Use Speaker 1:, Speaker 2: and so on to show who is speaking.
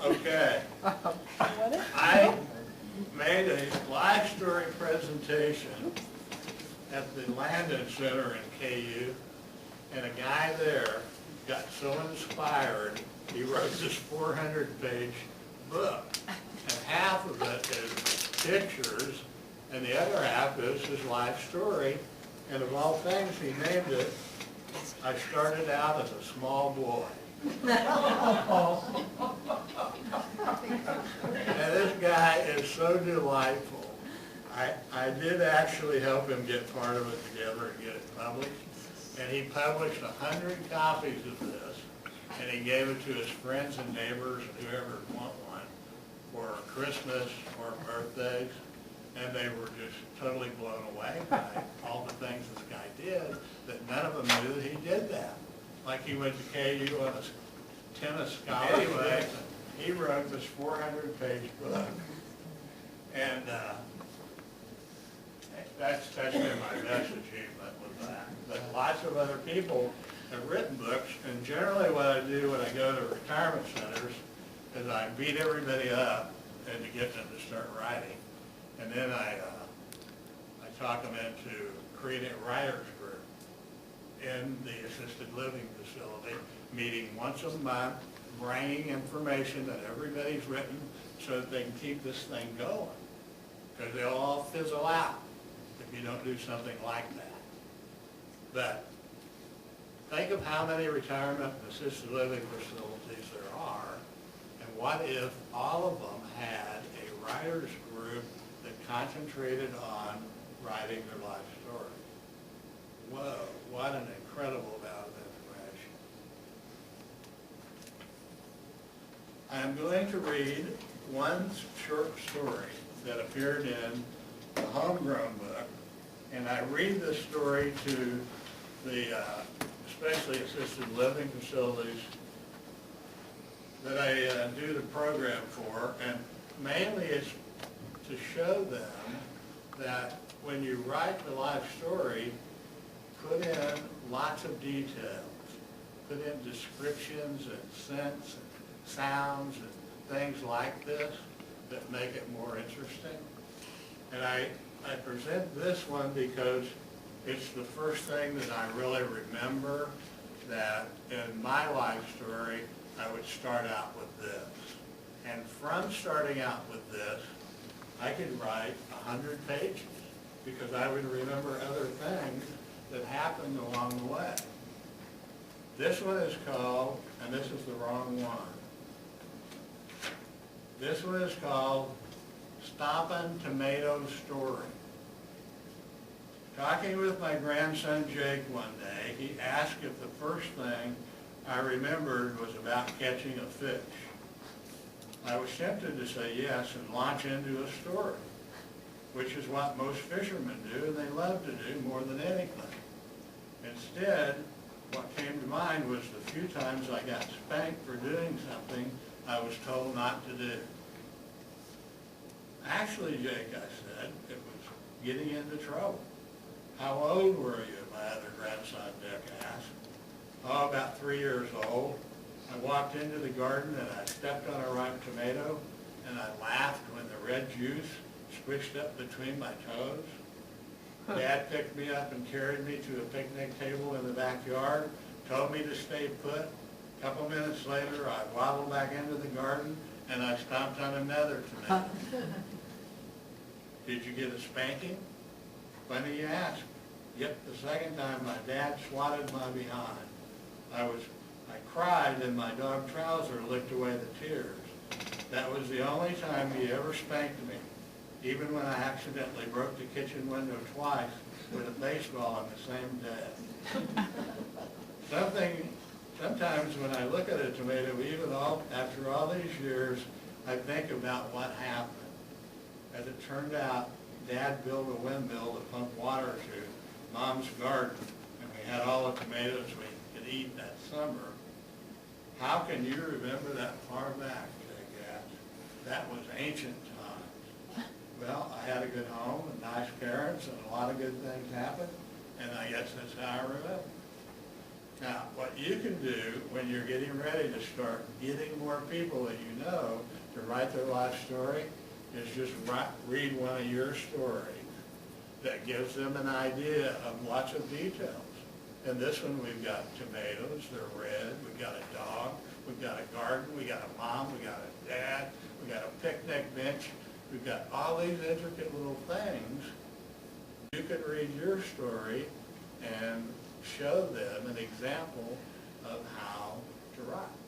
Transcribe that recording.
Speaker 1: Okay. I made a live story presentation at the Landon Center in KU, and a guy there got so inspired, he wrote this 400-page book. And half of it is pictures, and the other half is his life story. And of all things, he named it, I started out as a small boy. And this guy is so delightful. I did actually help him get part of it together and get it published. And he published 100 copies of this, and he gave it to his friends and neighbors and whoever would want one for Christmas or birthdays. And they were just totally blown away by all the things this guy did, that none of them knew that he did that. Like he went to KU on a tennis scholarship, and he wrote this 400-page book. And that's been my best achievement with that. But lots of other people have written books, and generally what I do when I go to retirement centers is I beat everybody up and to get them to start writing. And then I talk them into creating a writers group in the assisted living facility, meeting once a month, bringing information that everybody's written so that they can keep this thing going. Because they'll all fizzle out if you don't do something like that. But think of how many retirement and assisted living facilities there are, and what if all of them had a writers group that concentrated on writing their life story. Whoa, what an incredible amount of information. I'm going to read one short story that appeared in the Homegrown book, and I read this story to the especially assisted living facilities that I do the program for, and mainly it's to show them that when you write the life story, put in lots of details, put in descriptions and scents and sounds and things like this that make it more interesting. And I present this one because it's the first thing that I really remember, that in my life story, I would start out with this. And from starting out with this, I could write 100 pages because I would remember other things that happened along the way. This one is called, and this is the wrong one, this one is called Stompin' Tomato Story. Talking with my grandson Jake one day, he asked if the first thing I remembered was about catching a fish. I was tempted to say yes and launch into a story, which is what most fishermen do, and they love to do more than anything. Instead, what came to mind was the few times I got spanked for doing something I was told not to do. Actually, Jake, I said, it was getting into trouble. How old were you? My other grandson, Dick, asked. Oh, about 3 years old. I walked into the garden and I stepped on a ripe tomato, and I laughed when the red juice squished up between my toes. Dad picked me up and carried me to a picnic table in the backyard, told me to stay put. A couple minutes later, I waddled back into the garden and I stomped on another tomato. Did you get a spanking? Funny you ask. Yep, the second time my dad swatted my behind. I cried and my dog Trouser licked away the tears. That was the only time he ever spanked me, even when I accidentally broke the kitchen window twice with a baseball on the same day. Sometimes when I look at a tomato, after all these years, I think about what happened. As it turned out, Dad built a windmill to pump water to Mom's garden, and we had all the tomatoes we could eat that summer. How can you remember that far back, Jake asked? That was ancient times. Well, I had a good home and nice parents, and a lot of good things happened, and I guess that's how I remember. Now, what what you can do when you're getting ready to start getting more people that you know to write their life story is just read one of your stories that gives them an idea of lots of details. In this one, we've got tomatoes, they're red, we've got a dog, we've got a garden, we got a mom, we got a dad, we got a picnic bench, we've got all these intricate little things. You can read your story and show them an example of how to write.